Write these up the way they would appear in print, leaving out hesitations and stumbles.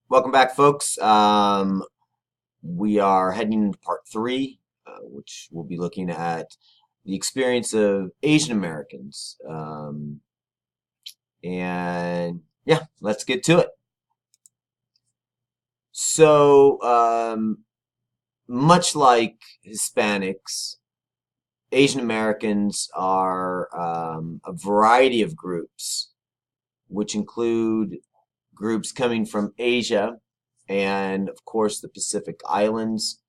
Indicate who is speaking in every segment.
Speaker 1: Welcome back, folks. We are heading into part three, which we'll be looking at the experience of Asian Americans. And yeah, let's get to it. So, much like Hispanics, Asian Americans are a variety of groups, which include groups coming from Asia and, of course, the Pacific Islands.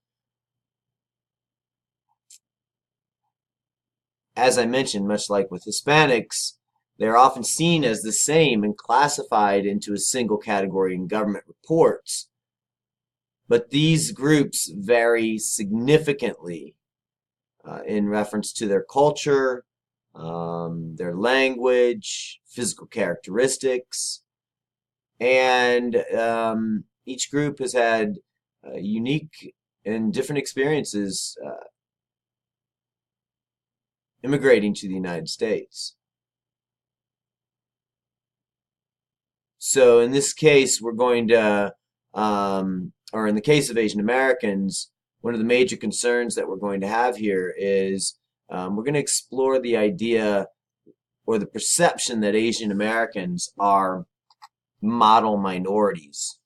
Speaker 1: As I mentioned, much like with Hispanics, they're often seen as the same and classified into a single category in government reports. But these groups vary significantly in reference to their culture, their language, physical characteristics, and each group has had unique and different experiences immigrating to the United States. So in this case, we're going to, or in the case of Asian Americans, one of the major concerns that we're going to have here is we're going to explore the idea or the perception that Asian Americans are model minorities.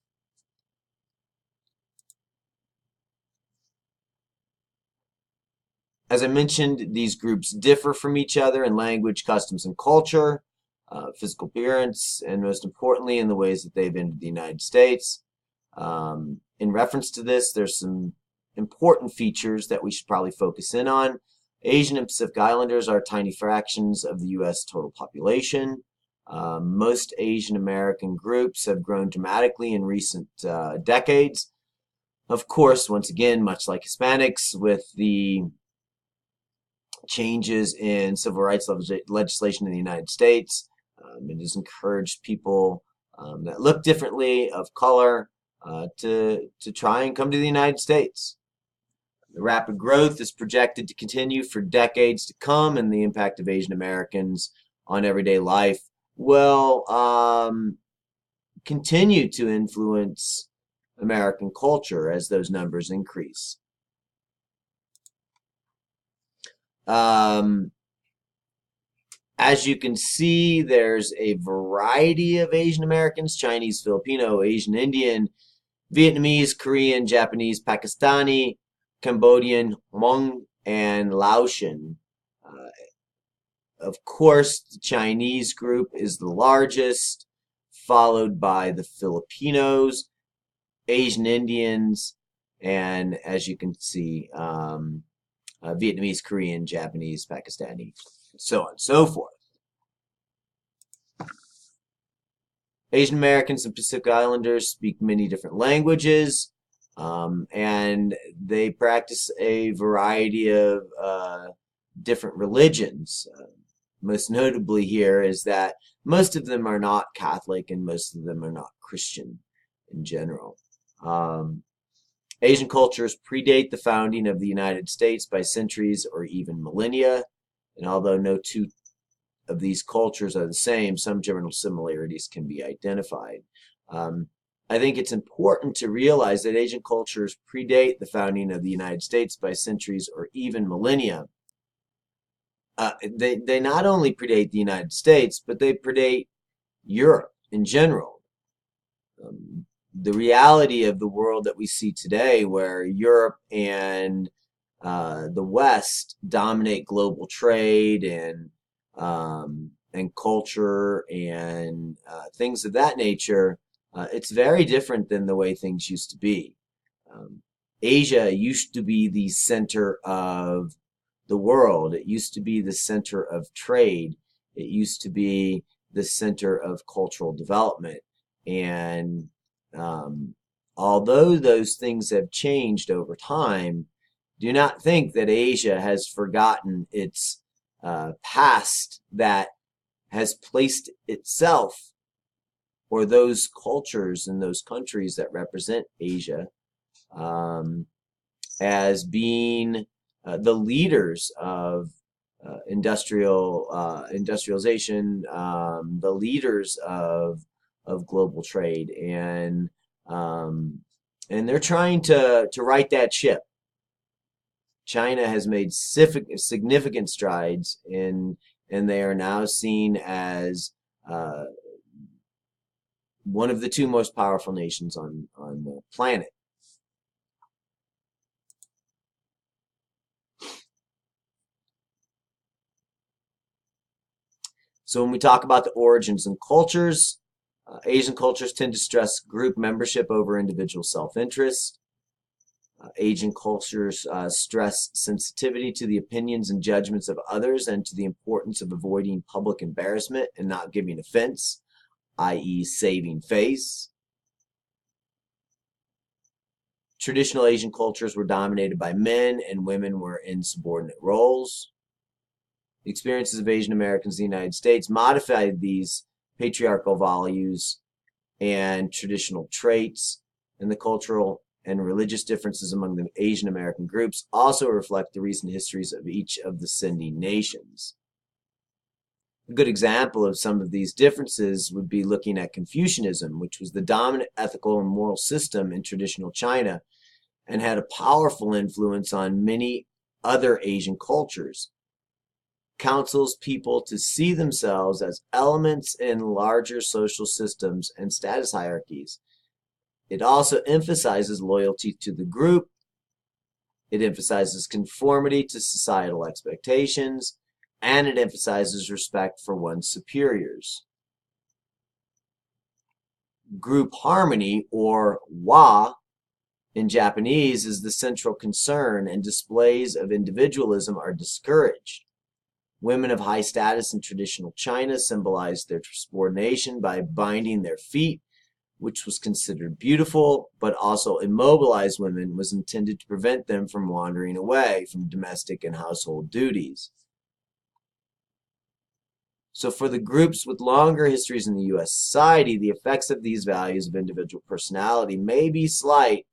Speaker 1: As I mentioned, these groups differ from each other in language, customs, and culture, physical appearance, and most importantly, in the ways that they've entered the United States. In reference to this, there's some important features that we should probably focus in on. Asian and Pacific Islanders are tiny fractions of the U.S. total population. Most Asian American groups have grown dramatically in recent decades. Of course, once again, much like Hispanics, with the changes in civil rights legislation in the United States, it has encouraged people that look differently, of color, to try and come to the United States. The rapid growth is projected to continue for decades to come, and the impact of Asian Americans on everyday life will continue to influence American culture as those numbers increase. As you can see, there's a variety of Asian Americans: Chinese, Filipino, Asian Indian, Vietnamese, Korean, Japanese, Pakistani, Cambodian, Hmong, and Laotian. Of course, the Chinese group is the largest, followed by the Filipinos, Asian Indians, and as you can see, Vietnamese, Korean, Japanese, Pakistani, so on and so forth. Asian Americans and Pacific Islanders speak many different languages, and they practice a variety of different religions. Most notably here is that most of them are not Catholic and most of them are not Christian in general. Asian cultures predate the founding of the United States by centuries or even millennia, and although no two of these cultures are the same, some general similarities can be identified. I think it's important to realize that Asian cultures predate the founding of the United States by centuries or even millennia. They not only predate the United States, but they predate Europe in general. The reality of the world that we see today, where Europe and the West dominate global trade and culture and things of that nature, it's very different than the way things used to be. Asia used to be the center of the world. It used to be the center of trade. It used to be the center of cultural development. And although those things have changed over time, do not think that Asia has forgotten its past that has placed itself or those cultures and those countries that represent Asia as being the leaders of industrialization, the leaders of global trade, and And they're trying to right that ship. China has made significant strides and they are now seen as one of the two most powerful nations on the planet. So when we talk about the origins and cultures, Asian cultures tend to stress group membership over individual self-interest. Asian cultures stress sensitivity to the opinions and judgments of others and to the importance of avoiding public embarrassment and not giving offense, i.e. saving face. Traditional Asian cultures were dominated by men and women were in subordinate roles. The experiences of Asian Americans in the United States modified these patriarchal values and traditional traits, and the cultural and religious differences among the Asian American groups also reflect the recent histories of each of the sending nations. A good example of some of these differences would be looking at Confucianism, which was the dominant ethical and moral system in traditional China and had a powerful influence on many other Asian cultures. Counsels people to see themselves as elements in larger social systems and status hierarchies. It also emphasizes loyalty to the group. It emphasizes conformity to societal expectations, and it emphasizes respect for one's superiors. Group harmony, or wa, in Japanese, is the central concern, and displays of individualism are discouraged. Women of high status in traditional China symbolized their subordination by binding their feet, which was considered beautiful, but also immobilized women was intended to prevent them from wandering away from domestic and household duties. So for the groups with longer histories in the U.S. society, the effects of these values of individual personality may be slight,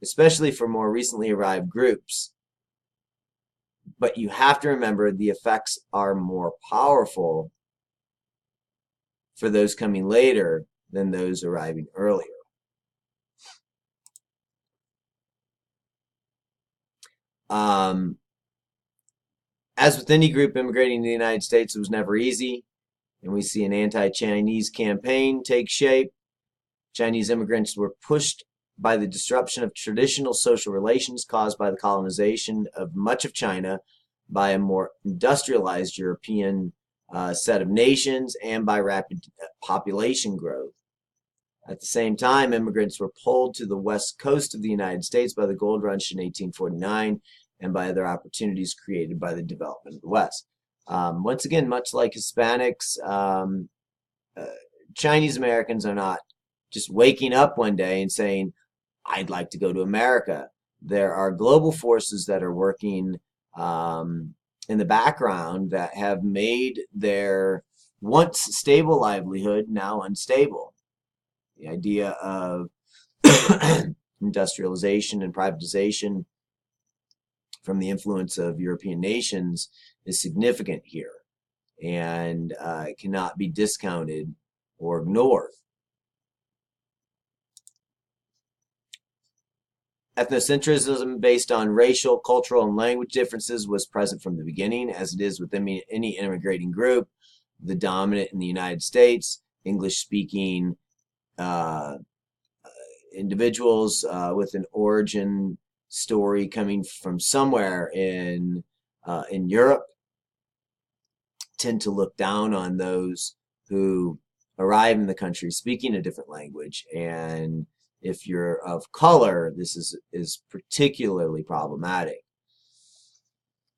Speaker 1: especially for more recently arrived groups. But you have to remember the effects are more powerful for those coming later than those arriving earlier. As with any group immigrating to the United States, it was never easy, and we see an anti-Chinese campaign take shape. Chinese immigrants were pushed by the disruption of traditional social relations caused by the colonization of much of China by a more industrialized European set of nations and by rapid population growth. At the same time, immigrants were pulled to the west coast of the United States by the gold rush in 1849 and by other opportunities created by the development of the West. Once again, much like Hispanics, Chinese Americans are not just waking up one day and saying, I'd like to go to America. There are global forces that are working in the background that have made their once stable livelihood now unstable. The idea of industrialization and privatization from the influence of European nations is significant here, and it cannot be discounted or ignored. Ethnocentrism based on racial, cultural, and language differences was present from the beginning, as it is with any immigrating group. The dominant in the United States, English-speaking individuals with an origin story coming from somewhere in Europe tend to look down on those who arrive in the country speaking a different language, and if you're of color, this is particularly problematic.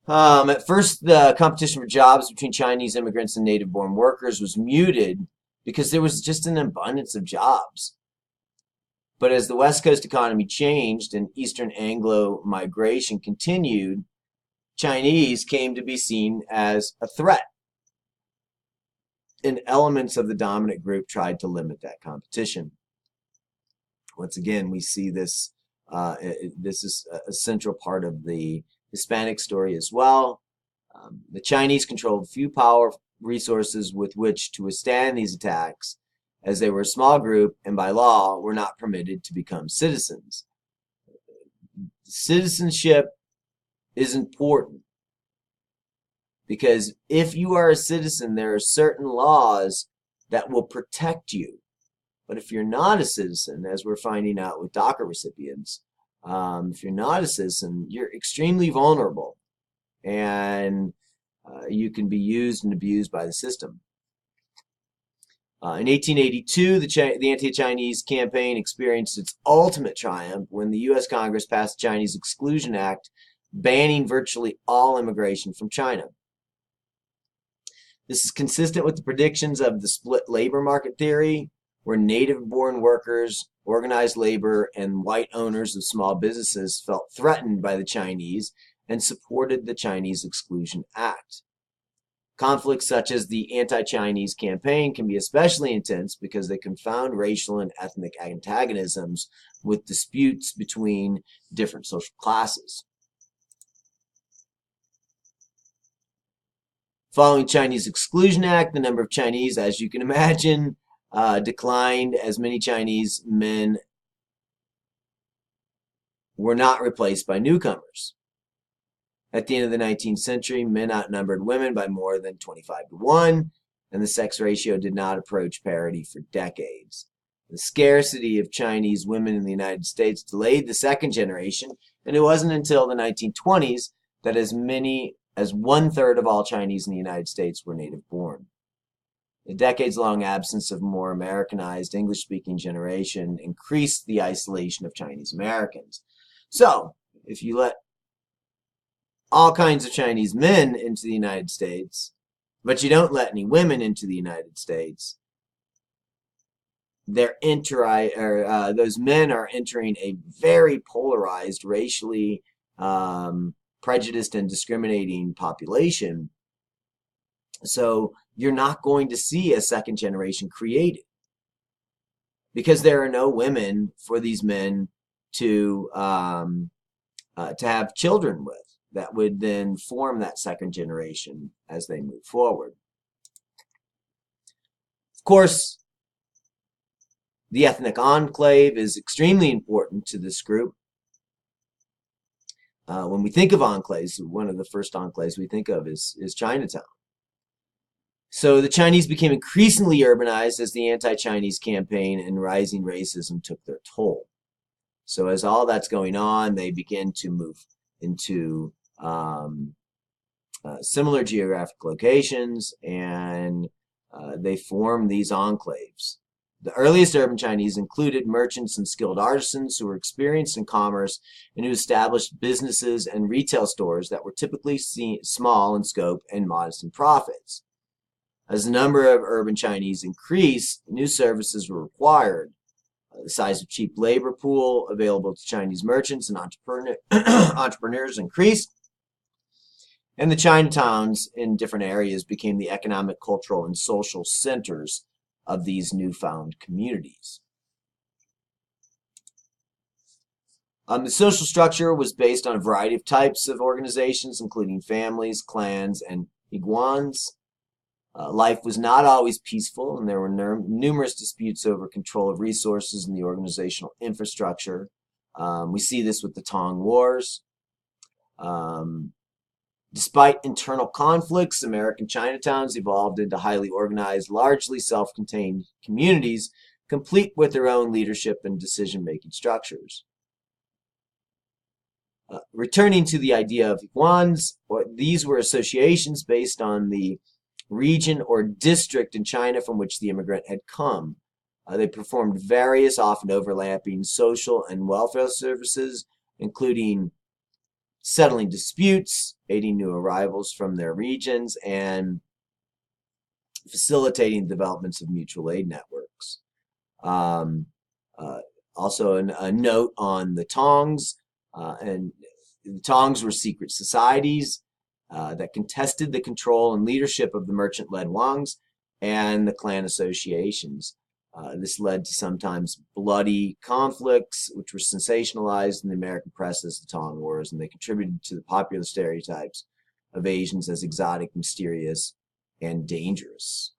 Speaker 1: At first, the competition for jobs between Chinese immigrants and native-born workers was muted because there was just an abundance of jobs. But as the West Coast economy changed and Eastern Anglo migration continued, Chinese came to be seen as a threat. And elements of the dominant group tried to limit that competition. Once again, we see this. This is a central part of the Hispanic story as well. The Chinese controlled few resources with which to withstand these attacks, as they were a small group and by law were not permitted to become citizens. Citizenship is important because if you are a citizen, there are certain laws that will protect you. But if you're not a citizen, as we're finding out with DACA recipients, if you're not a citizen, you're extremely vulnerable, and you can be used and abused by the system. In 1882, the anti-Chinese campaign experienced its ultimate triumph when the U.S. Congress passed the Chinese Exclusion Act, banning virtually all immigration from China. This is consistent with the predictions of the split labor market theory, where native-born workers, organized labor, and white owners of small businesses felt threatened by the Chinese and supported the Chinese Exclusion Act. Conflicts such as the anti-Chinese campaign can be especially intense because they confound racial and ethnic antagonisms with disputes between different social classes. Following Chinese Exclusion Act, the number of Chinese, as you can imagine, declined as many Chinese men were not replaced by newcomers. At the end of the 19th century, men outnumbered women by more than 25-1, and the sex ratio did not approach parity for decades. The scarcity of Chinese women in the United States delayed the second generation, and it wasn't until the 1920s that as many as 1/3 of all Chinese in the United States were native-born. The decades-long absence of a more Americanized English-speaking generation increased the isolation of Chinese Americans. So, if you let all kinds of Chinese men into the United States, but you don't let any women into the United States, those men are entering a very polarized, racially prejudiced and discriminating population. So you're not going to see a second generation created because there are no women for these men to have children with that would then form that second generation as they move forward. Of course, the ethnic enclave is extremely important to this group. When we think of enclaves, one of the first enclaves we think of is Chinatown. So the Chinese became increasingly urbanized as the anti-Chinese campaign and rising racism took their toll. So as all that's going on, they begin to move into similar geographic locations, and they form these enclaves. The earliest urban Chinese included merchants and skilled artisans who were experienced in commerce and who established businesses and retail stores that were typically small in scope and modest in profits. As the number of urban Chinese increased, new services were required. The size of cheap labor pool available to Chinese merchants and entrepreneurs increased, and the Chinatowns in different areas became the economic, cultural, and social centers of these newfound communities. The social structure was based on a variety of types of organizations, including families, clans, and iguans. Life was not always peaceful, and there were numerous disputes over control of resources and the organizational infrastructure. We see this with the Tong Wars. Despite internal conflicts, American Chinatowns evolved into highly organized, largely self-contained communities, complete with their own leadership and decision-making structures. Returning to the idea of iguans, these were associations based on the region or district in China from which the immigrant had come. They performed various, often overlapping social and welfare services, including settling disputes, aiding new arrivals from their regions, and facilitating developments of mutual aid networks. Also, a note on the Tongs, and the Tongs were secret societies that contested the control and leadership of the merchant-led Wangs and the clan associations. This led to sometimes bloody conflicts, which were sensationalized in the American press as the Tong Wars, and they contributed to the popular stereotypes of Asians as exotic, mysterious, and dangerous.